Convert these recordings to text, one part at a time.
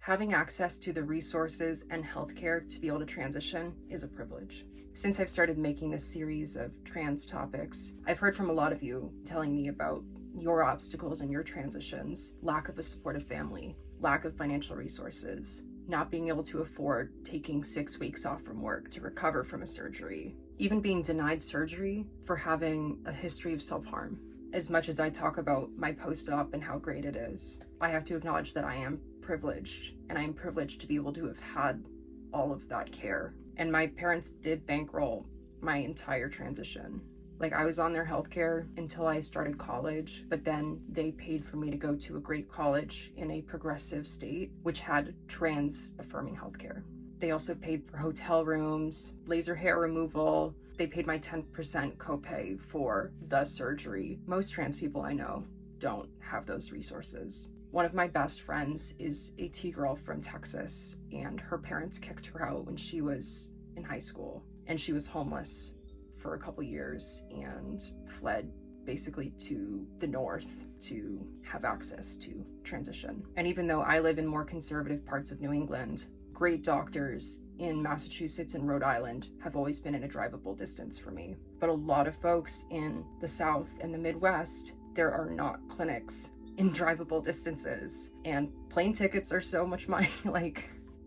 Having access to the resources and healthcare to be able to transition is a privilege. Since I've started making this series of trans topics, I've heard from a lot of you telling me about your obstacles in your transitions, lack of a supportive family, lack of financial resources, not being able to afford taking 6 weeks off from work to recover from a surgery, even being denied surgery for having a history of self-harm. As much as I talk about my post-op and how great it is, I have to acknowledge that I am privileged, and I am privileged to be able to have had all of that care. And my parents did bankroll my entire transition. Like, I was on their healthcare until I started college, but then they paid for me to go to a great college in a progressive state, which had trans-affirming healthcare. They also paid for hotel rooms, laser hair removal. They paid my 10% copay for the surgery. Most trans people I know don't have those resources. One of my best friends is a T-girl from Texas, and her parents kicked her out when she was in high school, and she was homeless for a couple years and fled basically to the north to have access to transition. And even though I live in more conservative parts of New England, great doctors in Massachusetts and Rhode Island have always been in a drivable distance for me. But a lot of folks in the South and the Midwest, there are not clinics in drivable distances, and plane tickets are so much money.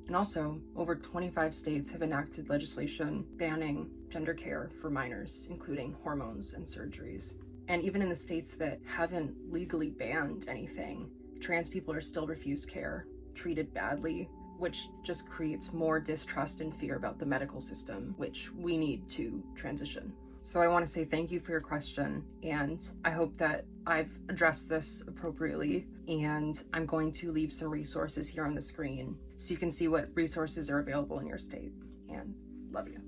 And also, over 25 states have enacted legislation banning gender care for minors, including hormones and surgeries. And even in the states that haven't legally banned anything, trans people are still refused care, treated badly, which just creates more distrust and fear about the medical system, which we need to transition. So I want to say thank you for your question, and I hope that I've addressed this appropriately, and I'm going to leave some resources here on the screen so you can see what resources are available in your state, and love you.